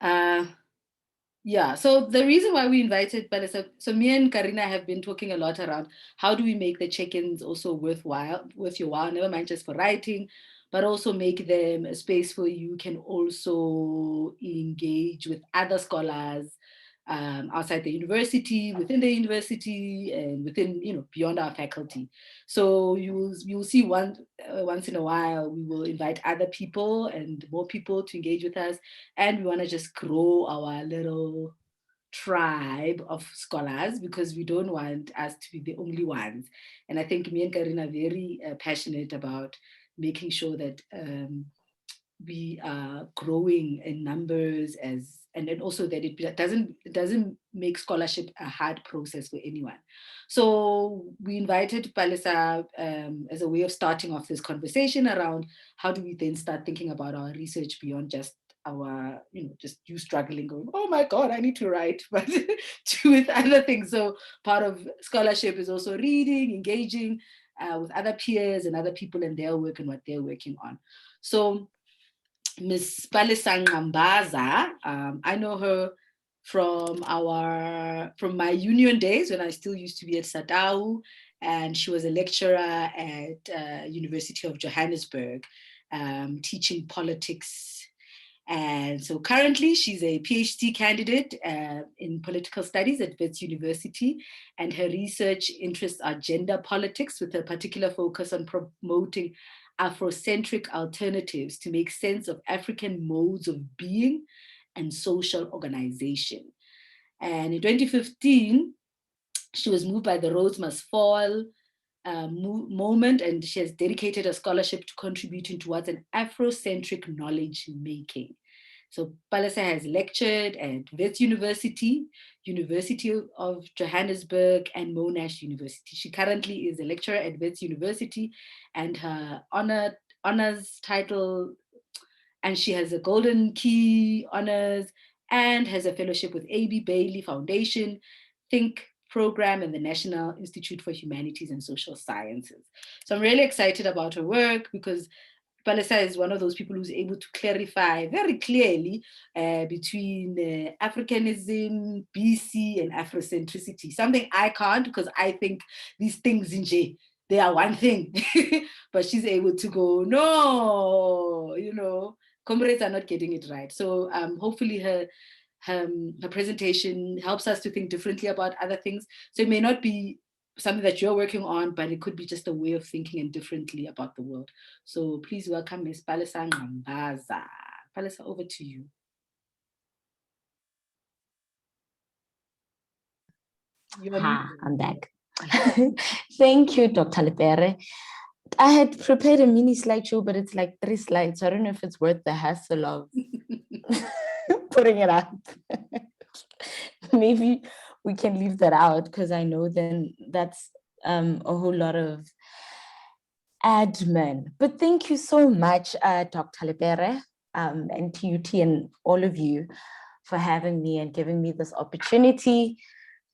Uh, Yeah, so the reason why we invited Palesa, so me and Karina have been talking a lot around how do we make the check-ins also worthwhile, worth your while, never mind just for writing, but also make them a space where you can also engage with other scholars outside the university, within the university, and within, beyond our faculty. So you'll see once in a while we will invite other people and more people to engage with us, and we want to just grow our little tribe of scholars because we don't want us to be the only ones. And I think me and Karina are very passionate about making sure that we are growing in numbers and then also that it doesn't make scholarship a hard process for anyone. So we invited Palesa as a way of starting off this conversation around how do we then start thinking about our research beyond just our, just you struggling going, oh my God, I need to write, but with other things. So part of scholarship is also reading, engaging with other peers and other people and their work and what they're working on. So Miss Palesa Nqambaza, I know her from my union days when I still used to be at Sadau, and she was a lecturer at University of Johannesburg, teaching politics. And so currently she's a PhD candidate in political studies at Wits University, and her research interests are gender politics with a particular focus on promoting Afrocentric alternatives to make sense of African modes of being and social organization. And in 2015, she was moved by the Roads Must Fall moment, and she has dedicated her scholarship to contributing towards an Afrocentric knowledge making. So Palesa has lectured at Wits University, University of Johannesburg, and Monash University. She currently is a lecturer at Wits University, and her honors title, and she has a Golden Key honors and has a fellowship with Abe Bailey Foundation, Think program in the National Institute for Humanities and Social Sciences. So I'm really excited about her work because Palesa is one of those people who's able to clarify very clearly between Africanism, BC, and Afrocentricity. Something I can't because I think these things in J, they are one thing. But she's able to go, no, comrades are not getting it right. So hopefully her presentation helps us to think differently about other things. So it may not be something that you're working on, but it could be just a way of thinking and differently about the world. So please welcome Ms. Palesa Nqambaza. Palesa, over to you. I'm back. Thank you, Dr. Lepere. I had prepared a mini slideshow, but it's like 3 slides. So I don't know if it's worth the hassle of putting it up. Maybe we can leave that out because I know then that's a whole lot of admin. But thank you so much, Dr. Lepere, and TUT and all of you for having me and giving me this opportunity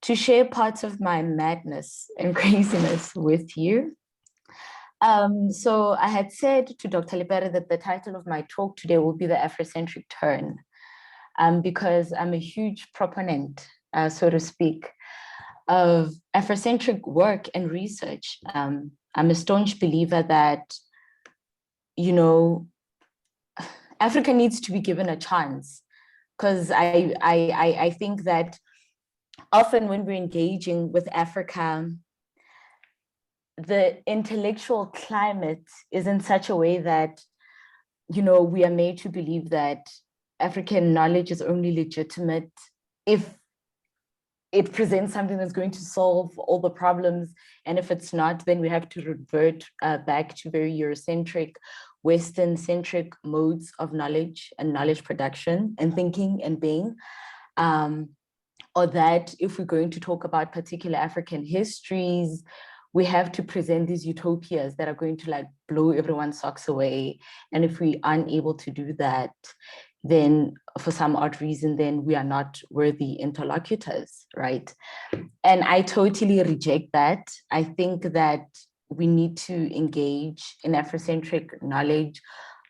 to share parts of my madness and craziness with you. So I had said to Dr. Lepere that the title of my talk today will be the Afrocentric turn, because I'm a huge proponent, so to speak, of Afrocentric work and research. I'm a staunch believer that, Africa needs to be given a chance, because I think that often when we're engaging with Africa, the intellectual climate is in such a way that, we are made to believe that African knowledge is only legitimate if it presents something that's going to solve all the problems. And if it's not, then we have to revert back to very Eurocentric, Western-centric modes of knowledge and knowledge production and thinking and being. Or that if we're going to talk about particular African histories, we have to present these utopias that are going to blow everyone's socks away. And if we aren't able to do that, then for some odd reason, then we are not worthy interlocutors, right? And I totally reject that. I think that we need to engage in Afrocentric knowledge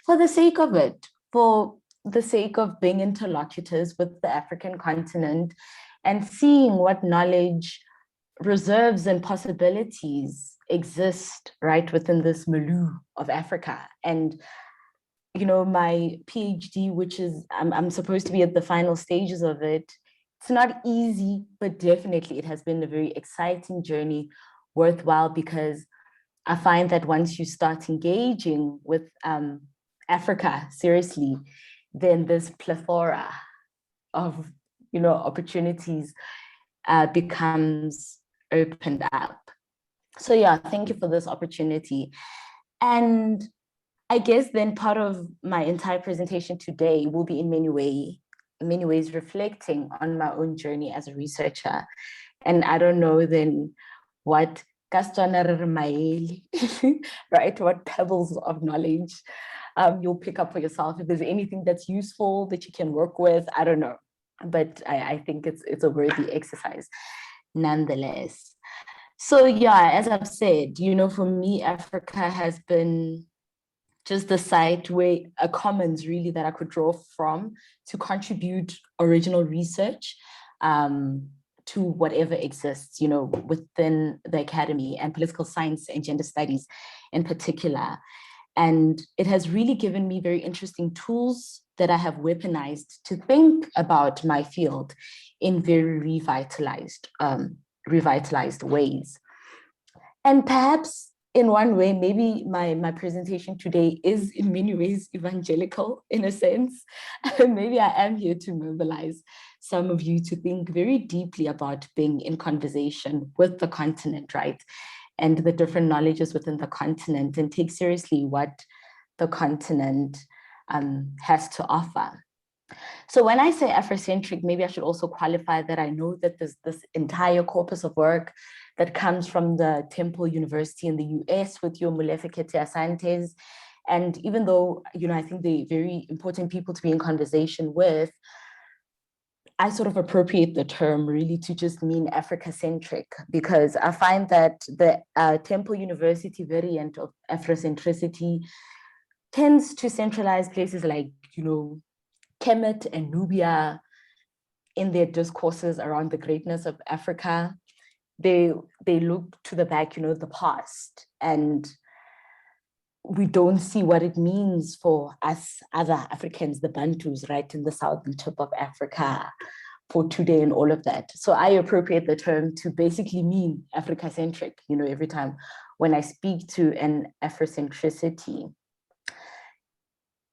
for the sake of it, for the sake of being interlocutors with the African continent and seeing what knowledge, reserves, and possibilities exist right within this milieu of Africa. And my PhD, which is I'm supposed to be at the final stages of it, it's not easy, but definitely it has been a very exciting journey, worthwhile, because I find that once you start engaging with Africa seriously, then this plethora of opportunities becomes opened up. So yeah, thank you for this opportunity. And I guess then part of my entire presentation today will be in many ways reflecting on my own journey as a researcher. And I don't know then what right, what pebbles of knowledge you'll pick up for yourself. If there's anything that's useful that you can work with, I don't know. But I think it's a worthy exercise nonetheless. So yeah, as I've said, for me, Africa has been just the site where a commons really that I could draw from to contribute original research to whatever exists, within the academy, and political science and gender studies in particular. And it has really given me very interesting tools that I have weaponized to think about my field in very revitalized ways. And perhaps in one way, maybe my presentation today is in many ways evangelical in a sense. Maybe I am here to mobilize some of you to think very deeply about being in conversation with the continent, right? And the different knowledges within the continent, and take seriously what the continent has to offer. So when I say Afrocentric, maybe I should also qualify that I know that there's this entire corpus of work that comes from the Temple University in the US with your Molefe Assantes. And even though, I think they're very important people to be in conversation with, I sort of appropriate the term really to just mean Africa-centric, because I find that the Temple University variant of Afrocentricity tends to centralize places like, Kemet and Nubia in their discourses around the greatness of Africa. They look to the back, the past, and we don't see what it means for us other Africans, the Bantus, right in the southern tip of Africa, for today and all of that. So I appropriate the term to basically mean Africa-centric, every time when I speak to an Afrocentricity.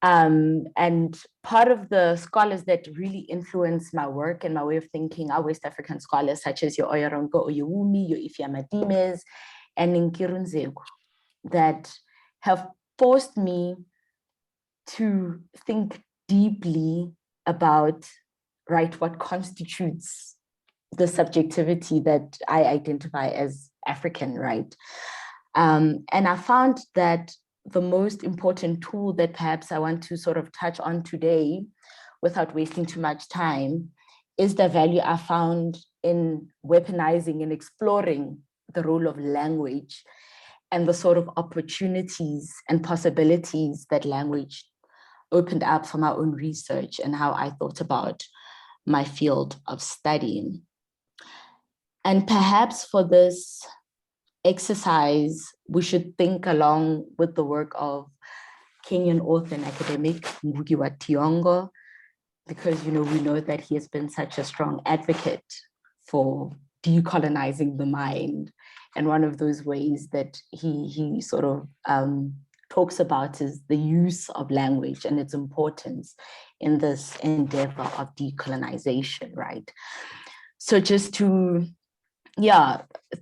And part of the scholars that really influence my work and my way of thinking are West African scholars, such as your Oyarongo Oyewumi, your Ifya Madimes, and Nkiru Nzeku, that have forced me to think deeply about, right, what constitutes the subjectivity that I identify as African, right? And I found that the most important tool that perhaps I want to sort of touch on today, without wasting too much time, is the value I found in weaponizing and exploring the role of language and the sort of opportunities and possibilities that language opened up for my own research and how I thought about my field of study. And perhaps for this exercise, we should think along with the work of Kenyan author and academic Ngugi wa Thiong'o, because we know that he has been such a strong advocate for decolonizing the mind. And one of those ways that he sort of talks about is the use of language and its importance in this endeavor of decolonization, right? So just to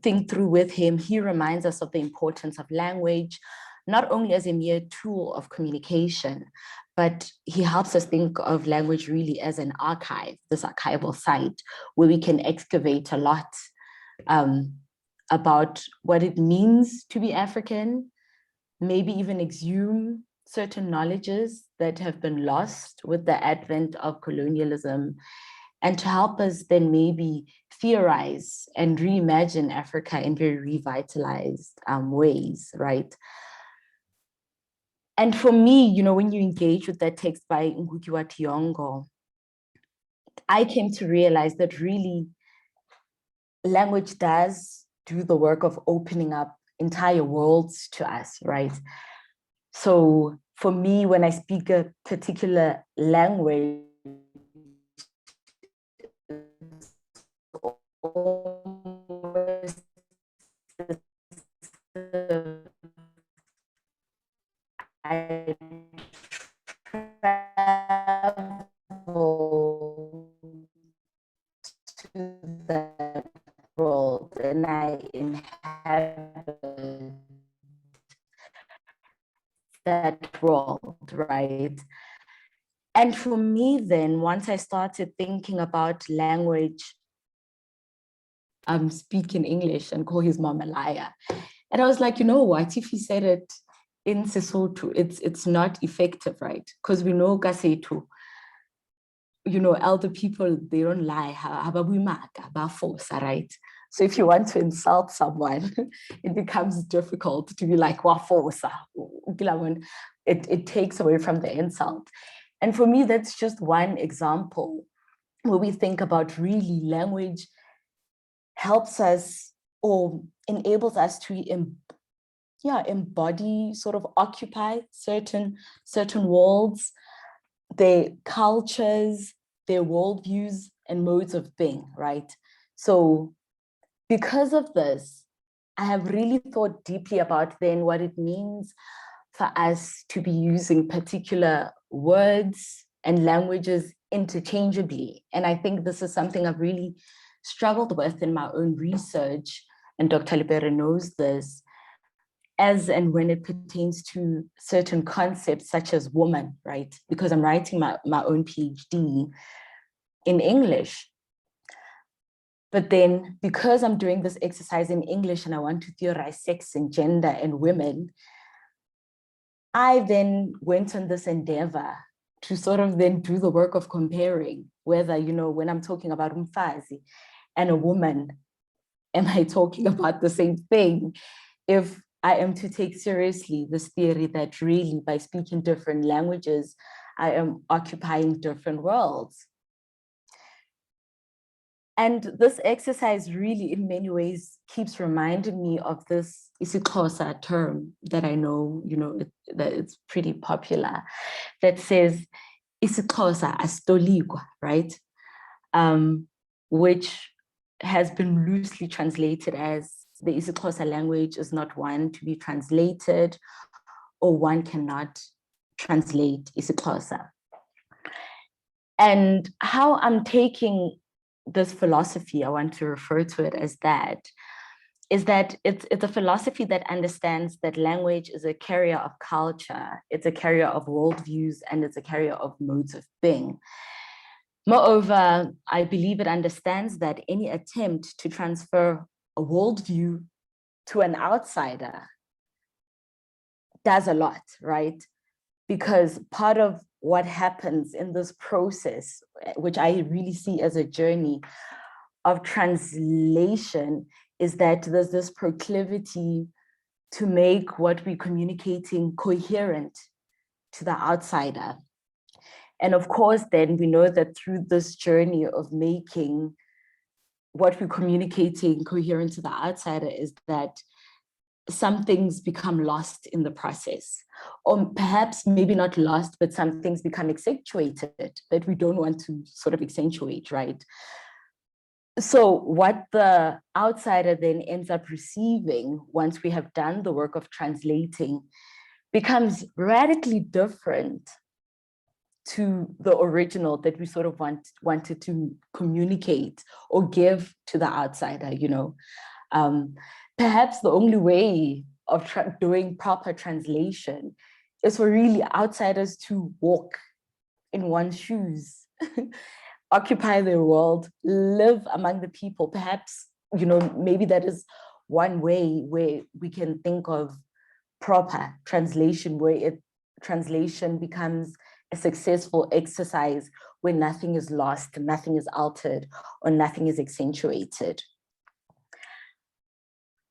think through with him, he reminds us of the importance of language, not only as a mere tool of communication, but he helps us think of language really as an archive, this archival site where we can excavate a lot about what it means to be African, maybe even exhume certain knowledges that have been lost with the advent of colonialism, and to help us then maybe theorize and reimagine Africa in very revitalized ways, right? And for me, you know, when you engage with that text by Ngukiwa Tiongo, I came to realize that really language does do the work of opening up entire worlds to us, right? So for me, when I speak a particular language, I travel to that world and I inhabit that world, right? And for me, then, once I started thinking about language, speaking English and call his mom a liar. And I was like, you know what, if he said it in Sesotho, it's not effective, right? Because we know Kasetu, you know, elder people, they don't lie, right? So if you want to insult someone, it becomes difficult to be like, wafosa. It takes away from the insult. And for me, that's just one example where we think about really language helps us or enables us to embody, sort of occupy certain worlds, their cultures, their worldviews, and modes of being, right? So because of this, I have really thought deeply about then what it means for us to be using particular words and languages interchangeably. And I think this is something I've really struggled with in my own research, and Dr. Libera knows this, as and when it pertains to certain concepts such as woman, right? Because I'm writing my own PhD in English. But then because I'm doing this exercise in English and I want to theorize sex and gender and women, I then went on this endeavor to sort of then do the work of comparing whether, you know, when I'm talking about umfazi and a woman, am I talking about the same thing? If I am to take seriously this theory that really by speaking different languages, I am occupying different worlds. And this exercise really in many ways keeps reminding me of this isiXhosa term that I know, you know, that it's pretty popular, that says isiXhosa asitolikwa, right? Which has been loosely translated as the isiXhosa language is not one to be translated, or one cannot translate isiXhosa. And how I'm taking this philosophy, I want to refer to it as that, is that it's a philosophy that understands that language is a carrier of culture, it's a carrier of worldviews, and it's a carrier of modes of being. Moreover, I believe it understands that any attempt to transfer a worldview to an outsider does a lot, right? Because part of what happens in this process, which I really see as a journey of translation, is that there's this proclivity to make what we're communicating coherent to the outsider. And of course, then we know that through this journey of making what we're communicating coherent to the outsider is that some things become lost in the process, or perhaps maybe not lost, but some things become accentuated that we don't want to sort of accentuate, right? So what the outsider then ends up receiving once we have done the work of translating becomes radically different to the original that we sort of wanted to communicate or give to the outsider, you know. Perhaps the only way of doing proper translation is for really outsiders to walk in one's shoes, occupy their world, live among the people. Perhaps, you know, maybe that is one way where we can think of proper translation, where translation becomes a successful exercise where nothing is lost, nothing is altered, or nothing is accentuated.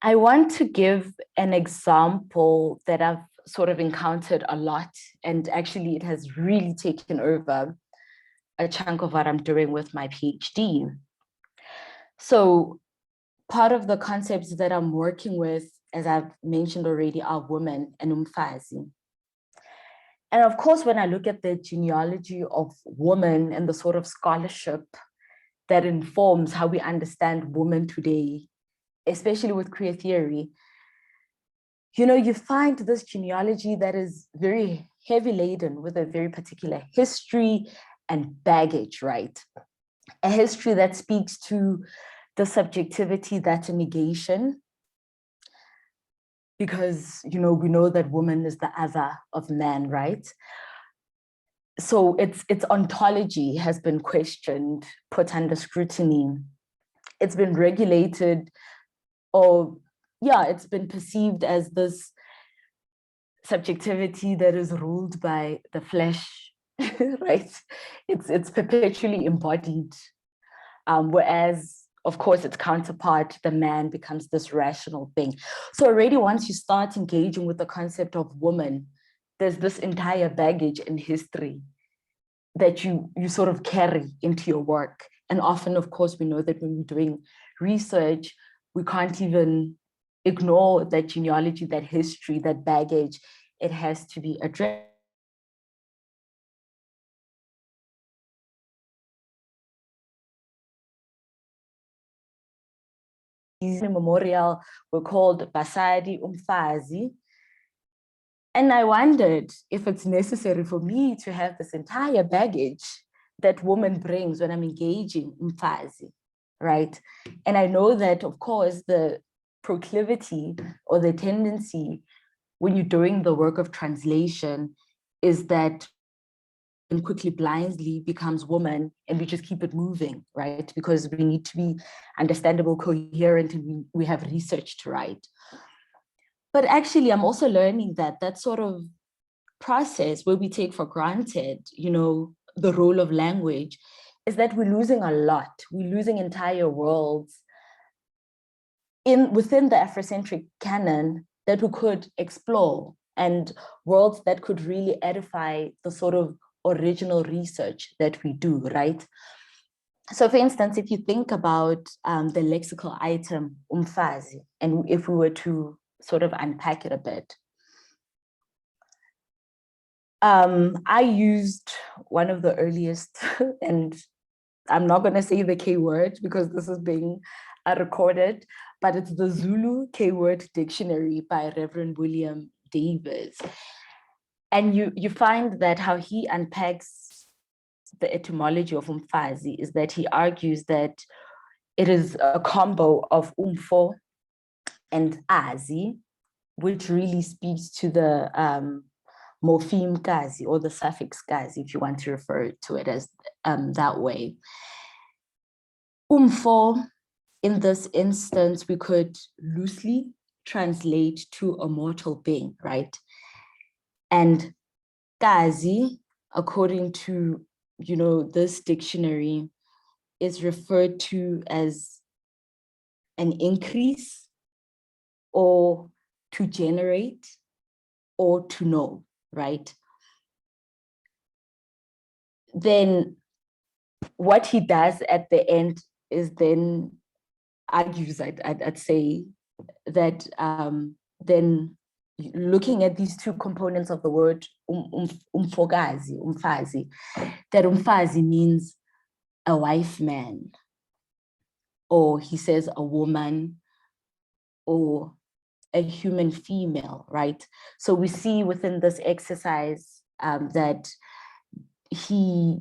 I want to give an example that I've sort of encountered a lot, and actually it has really taken over a chunk of what I'm doing with my PhD. So part of the concepts that I'm working with, as I've mentioned already, are women and umfazi. And of course, when I look at the genealogy of women and the sort of scholarship that informs how we understand women today, especially with queer theory, you know, you find this genealogy that is very heavy laden with a very particular history and baggage, right? A history that speaks to the subjectivity that's a negation, because, you know, we know that woman is the other of man, right? So its ontology has been questioned, put under scrutiny. It's been regulated, or yeah, it's been perceived as this subjectivity that is ruled by the flesh, right? It's perpetually embodied, whereas, of course, its counterpart, the man, becomes this rational thing. So already once you start engaging with the concept of woman, there's this entire baggage in history that you sort of carry into your work. And often, of course, we know that when we're doing research, we can't even ignore that genealogy, that history, that baggage. It has to be addressed. Memorial were called Basadi Umfazi. And I wondered if it's necessary for me to have this entire baggage that woman brings when I'm engaging Umfazi, right? And I know that, of course, the proclivity or the tendency when you're doing the work of translation is that and quickly blindly becomes woman, and we just keep it moving, right? Because we need to be understandable, coherent, and we have research to write. But actually, I'm also learning that that sort of process where we take for granted, you know, the role of language, is that we're losing a lot. We're losing entire worlds within the Afrocentric canon that we could explore, and worlds that could really edify the sort of original research that we do, right? So for instance, if you think about the lexical item umfazi, and if we were to sort of unpack it a bit, I used one of the earliest, and I'm not going to say the K word because this is being recorded, but it's the Zulu K-word dictionary by Reverend William Davis. And you find that how he unpacks the etymology of umfazi is that he argues that it is a combo of umfo and azi, which really speaks to the morpheme kazi, or the suffix kazi, if you want to refer to it as that way. Umfo, in this instance, we could loosely translate to a mortal being, right? And kazi, according to, you know, this dictionary, is referred to as an increase, or to generate, or to know, right? Then what he does at the end is then argues, I'd say, that then looking at these two components of the word umfogazi, umfazi, that umfazi means a wife man, or he says a woman, or a human female, right? So we see within this exercise that he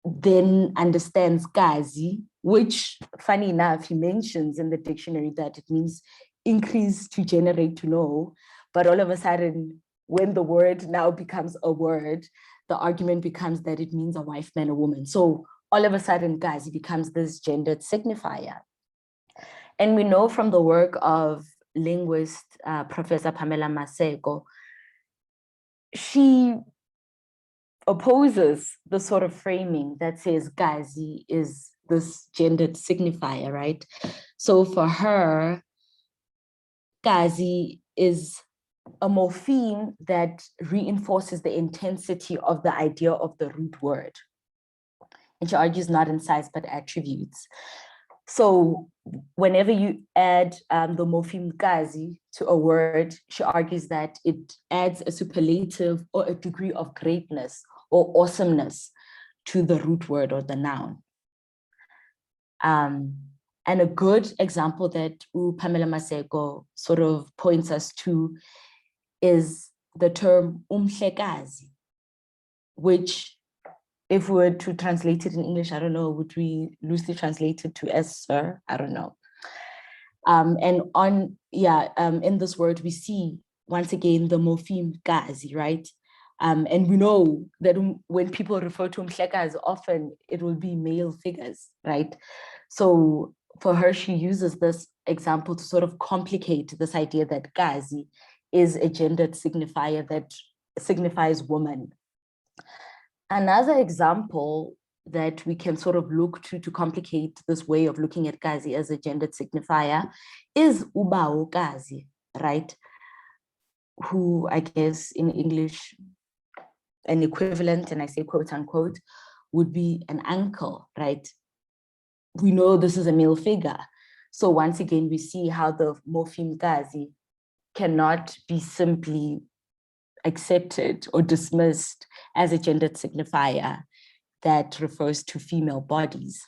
then understands kazi, which, funny enough, he mentions in the dictionary that it means increase, to generate, to know. But all of a sudden, when the word now becomes a word, the argument becomes that it means a wife, man, a woman. So all of a sudden, kazi becomes this gendered signifier. And we know from the work of linguist Professor Pamela Maseko, she opposes the sort of framing that says kazi is this gendered signifier, right? So for her, kazi is a morpheme that reinforces the intensity of the idea of the root word. And she argues not in size, but attributes. So whenever you add the morpheme kazi to a word, she argues that it adds a superlative or a degree of greatness or awesomeness to the root word or the noun. And a good example that Pamela Maseko sort of points us to is the term umhlekazi, which, if we were to translate it in English, I don't know, would we loosely translate it to as sir? I don't know. In this word, we see once again the morpheme kazi, right? And we know that when people refer to umhlekazi, often it will be male figures, right? So for her, she uses this example to sort of complicate this idea that kazi is a gendered signifier that signifies woman. Another example that we can sort of look to complicate this way of looking at kazi as a gendered signifier is ubawo kazi, right? Who I guess in English, an equivalent, and I say quote unquote, would be an uncle, right? We know this is a male figure. So once again, we see how the morpheme kazi cannot be simply accepted or dismissed as a gendered signifier that refers to female bodies.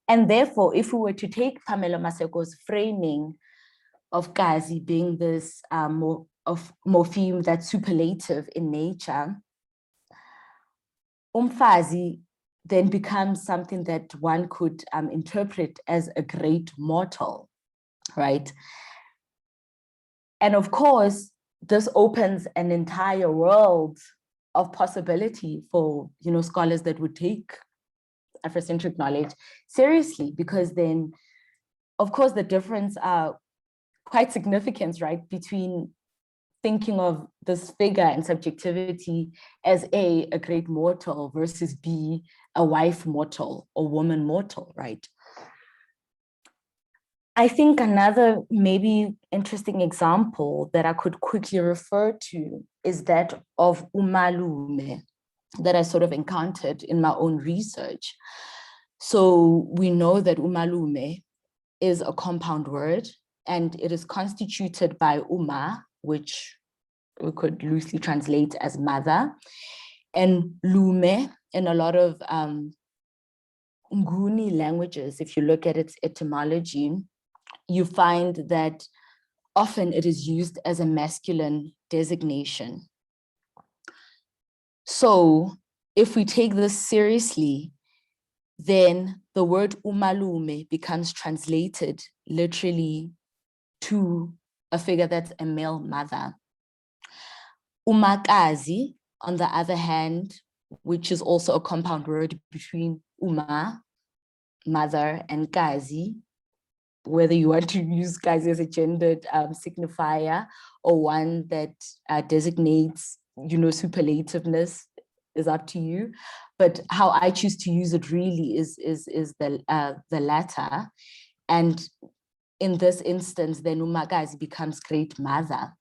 And therefore, if we were to take Pamela Maseko's framing of kazi being this morpheme that's superlative in nature, umfazi then becomes something that one could interpret as a great mortal, right? And of course, this opens an entire world of possibility for, you know, scholars that would take Afrocentric knowledge seriously, because then, of course, the difference are quite significant, right, between thinking of this figure and subjectivity as a great mortal versus B, a wife mortal or woman mortal, right? I think another maybe interesting example that I could quickly refer to is that of umalume that I sort of encountered in my own research. So we know that umalume is a compound word, and it is constituted by uma, which we could loosely translate as mother, and lume in a lot of Nguni languages. If you look at its etymology, you find that often it is used as a masculine designation. So if we take this seriously, then the word umalume becomes translated literally to a figure that's a male mother. Umakazi, on the other hand, which is also a compound word between uma, mother, and kazi, whether you want to use kazi as a gendered signifier or one that designates, you know, superlativeness, is up to you. But how I choose to use it really is the latter. And in this instance, then umakazi becomes great mother.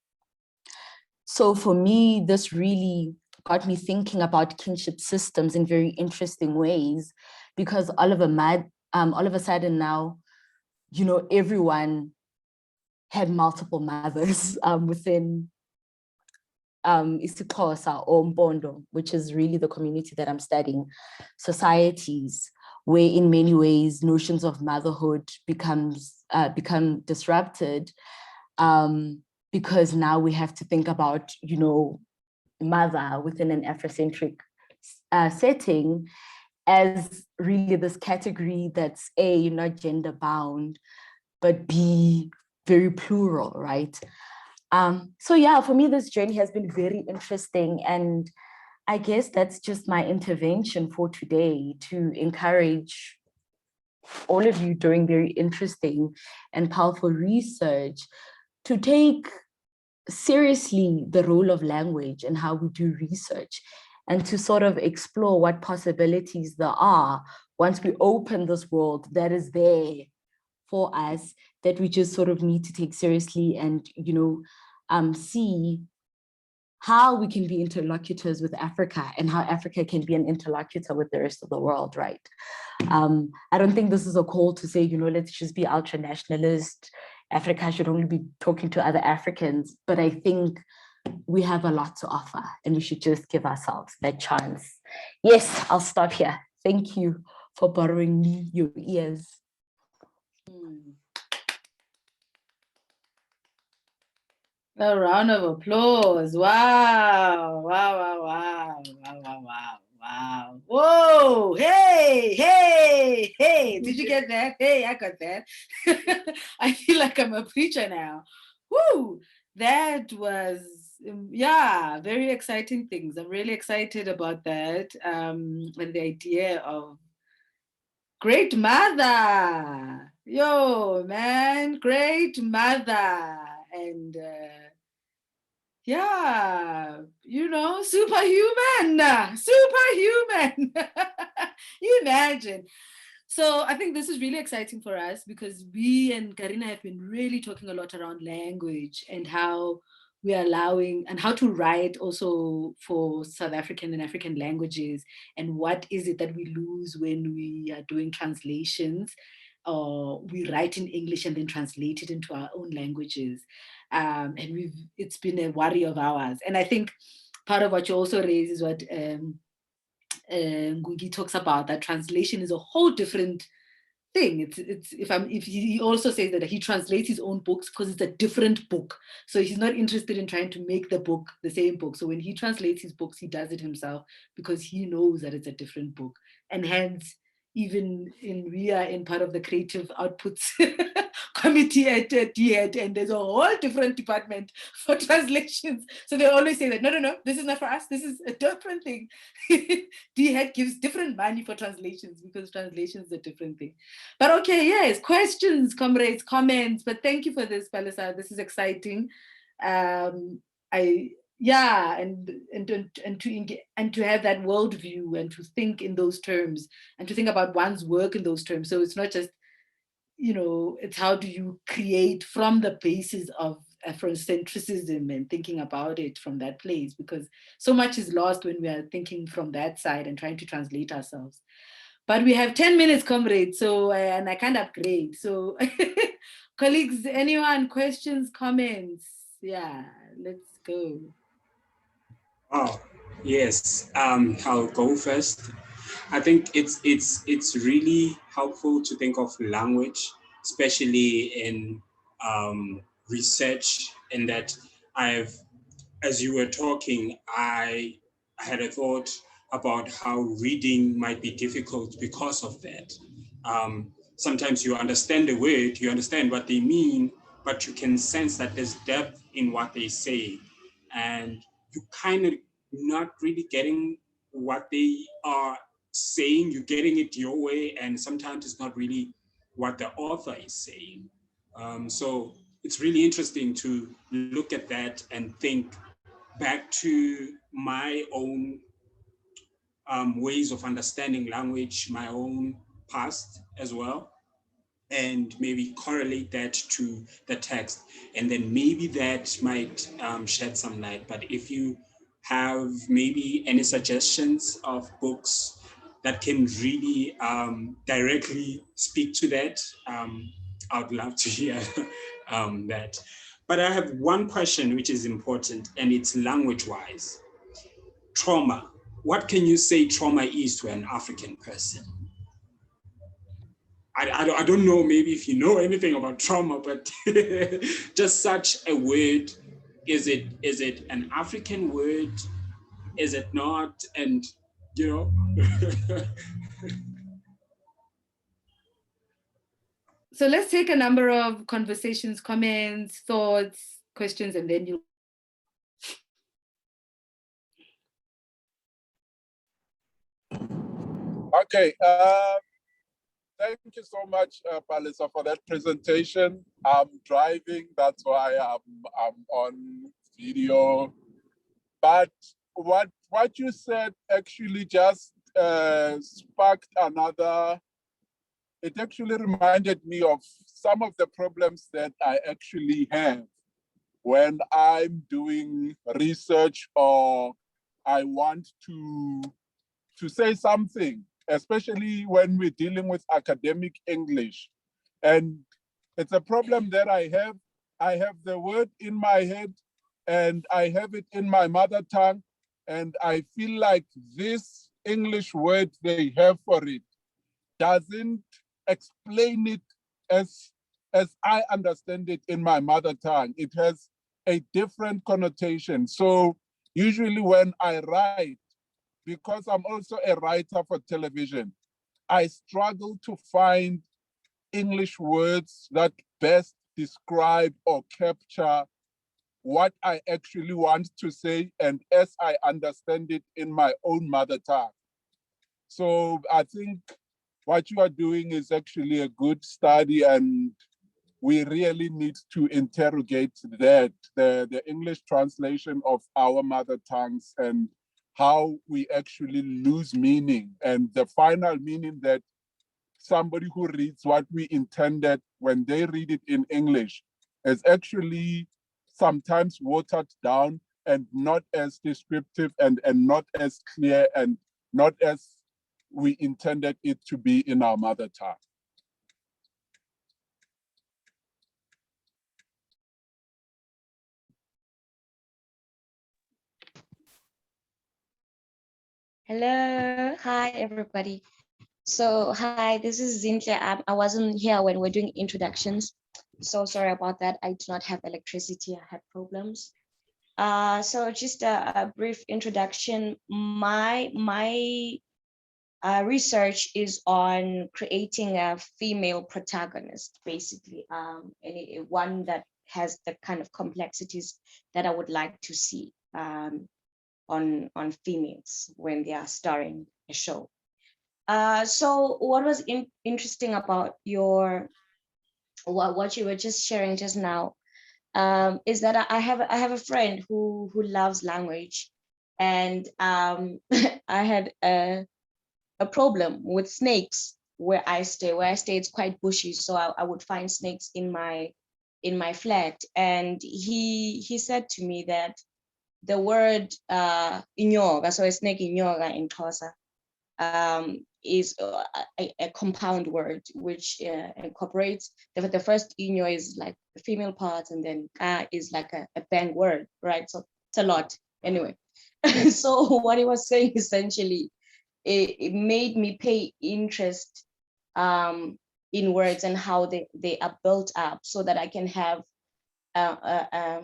So for me, this really got me thinking about kinship systems in very interesting ways, because all of a sudden now, you know, everyone had multiple mothers within isiXhosa or Mpondo, which is really the community that I'm studying, societies where in many ways notions of motherhood become disrupted, because now we have to think about, you know, mother within an Afrocentric setting as really this category that's A, not gender bound, but B, very plural, right? So yeah, for me, this journey has been very interesting. And I guess that's just my intervention for today, to encourage all of you doing very interesting and powerful research to take seriously the role of language and how we do research, and to sort of explore what possibilities there are once we open this world that is there for us, that we just sort of need to take seriously and, you know, see how we can be interlocutors with Africa and how Africa can be an interlocutor with the rest of the world, right? I don't think this is a call to say, let's just be ultra nationalist. Africa should only be talking to other Africans, but I think we have a lot to offer and we should just give ourselves that chance. Yes, I'll stop here. Thank you for borrowing me your ears. A round of applause. Wow. Wow, wow, wow, wow, wow, wow, wow. Whoa, hey, hey, hey. Did you get that? Hey, I got that. I feel like I'm a preacher now. Woo, that was, yeah, very exciting things. I'm really excited about that. And the idea of great mother. Yo, man, great mother. And yeah, superhuman, superhuman. You imagine. So I think this is really exciting for us because we and Karina have been really talking a lot around language and how we are allowing and how to write also for South African and African languages, and what is it that we lose when we are doing translations, or we write in English and then translate it into our own languages. And it's been a worry of ours. And I think part of what you also raise is what Ngugi talks about, that translation is a whole different thing. If he also says that he translates his own books because it's a different book. So he's not interested in trying to make the book the same book. So when he translates his books, he does it himself because he knows that it's a different book. And hence, even we are in part of the creative outputs committee at DHED, and there's a whole different department for translations. So they always say that, no, this is not for us. This is a different thing. DHED gives different money for translations because translations is a different thing. But okay, yes, questions, comrades, comments. But thank you for this, Palesa. This is exciting. And to have that worldview and to think in those terms and to think about one's work in those terms. So it's not just, it's how do you create from the basis of Afrocentricism and thinking about it from that place, because so much is lost when we are thinking from that side and trying to translate ourselves. But we have 10 minutes, comrades, so, and I can't upgrade. So colleagues, anyone, questions, comments? Yeah, let's go. Oh, yes. I'll go first. I think it's really helpful to think of language, especially in research, in that as you were talking, I had a thought about how reading might be difficult because of that. Sometimes you understand the word, you understand what they mean, but you can sense that there's depth in what they say. And you kind of not really getting what they are saying, you're getting it your way, and sometimes it's not really what the author is saying. So it's really interesting to look at that and think back to my own ways of understanding language, my own past as well, and maybe correlate that to the text. And then maybe that might shed some light. But if you have maybe any suggestions of books that can really directly speak to that, I'd love to hear that. But I have one question which is important, and it's language-wise. Trauma. What can you say trauma is to an African person? I don't know maybe if you know anything about trauma, but just such a word. Is it an African word? Is it not? And So let's take a number of conversations, comments, thoughts, questions, and then you. Okay. Thank you so much, Palesa, for that presentation. I'm driving, that's why I'm on video. But what you said actually just sparked another. It actually reminded me of some of the problems that I actually have when I'm doing research or I want to say something, especially when we're dealing with academic English. And it's a problem that I have. I have the word in my head and I have it in my mother tongue. And I feel like this English word they have for it doesn't explain it as I understand it in my mother tongue. It has a different connotation. So usually when I write, because I'm also a writer for television, I struggle to find English words that best describe or capture what I actually want to say and as I understand it in my own mother tongue. So I think what you are doing is actually a good study, and we really need to interrogate that, the English translation of our mother tongues and how we actually lose meaning, and the final meaning that somebody who reads what we intended when they read it in English is actually sometimes watered down and not as descriptive and not as clear and not as we intended it to be in our mother tongue. Hello, hi everybody. So hi, this is Zintle. I wasn't here when we're doing introductions. So sorry about that. I do not have electricity. I had problems. So just a brief introduction. My research is on creating a female protagonist, basically, one that has the kind of complexities that I would like to see on females when they are starring a show. So what was interesting about what you were just sharing just now is that I have a friend who loves language, and I had a problem with snakes where I stay. Where I stay, it's quite bushy, so I would find snakes in my flat, and he said to me that the word inyoka, so a snake inyoka in Xhosa, is a compound word which incorporates the first inyo is like the female part, and then ka is like a bang word, right? So it's a lot anyway. So what he was saying essentially, it made me pay interest in words and how they are built up, so that I can have a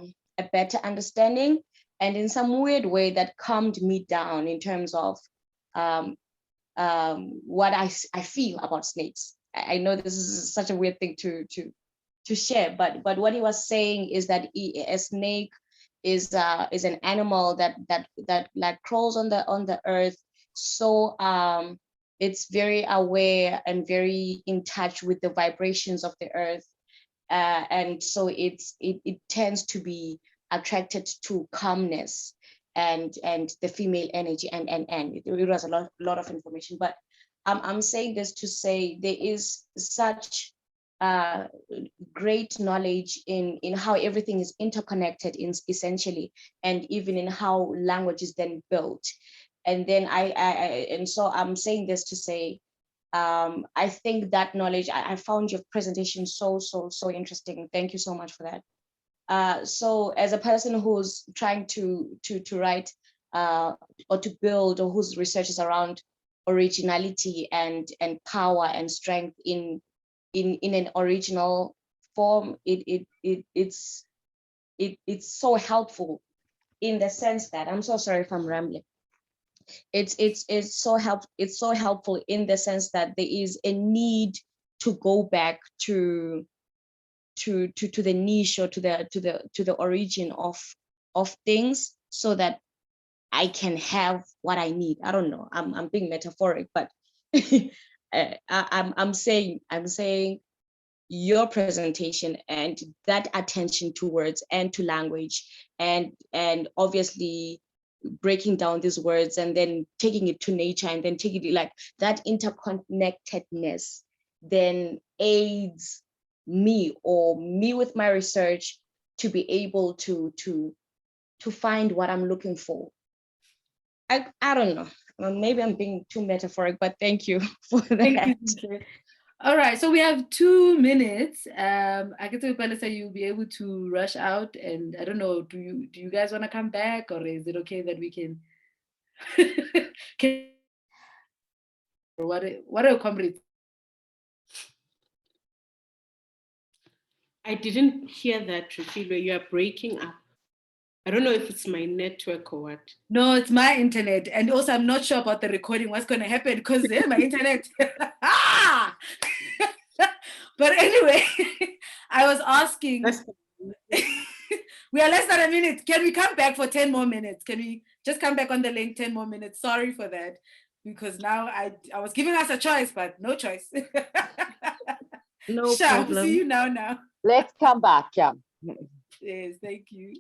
better understanding, and in some weird way that calmed me down in terms of what I feel about snakes. I know this is such a weird thing to share, but what he was saying is that a snake is an animal that like crawls on the earth, so it's very aware and very in touch with the vibrations of the earth, and so it tends to be attracted to calmness and the female energy, and it was a lot of information, but I'm saying this to say there is such great knowledge in how everything is interconnected essentially, and even in how language is then built. And then and so I'm saying this to say, I think that knowledge, I found your presentation so interesting. Thank you so much for that. So as a person who's trying to write or to build, or whose research is around originality and power and strength in an original form, it's so helpful in the sense that, I'm so sorry if I'm rambling. It's so helpful in the sense that there is a need to go back to the niche, or to the origin of things, so that I can have what I need. I don't know. I'm being metaphoric, but I'm saying your presentation and that attention to words and to language, and obviously breaking down these words and then taking it to nature, and then taking it like that interconnectedness then aids me with my research to be able to find what I'm looking for. I don't know. Maybe I'm being too metaphoric, but thank you for that. Thank you. All right, so we have 2 minutes. I guess Palesa, you'll be able to rush out, and I don't know, do you guys want to come back, or is it okay that we can? What are your comrades? I didn't hear that, Refilwe. You are breaking up. I don't know if it's my network or what. No, it's my internet. And also, I'm not sure about the recording, what's going to happen, because my internet. But anyway, I was asking, we are less than a minute. Can we come back for 10 more minutes? Can we just come back on the link 10 more minutes? Sorry for that, because now I was giving us a choice, but no choice. No Sha, problem. See you now. Let's come back, yeah. Yes, thank you.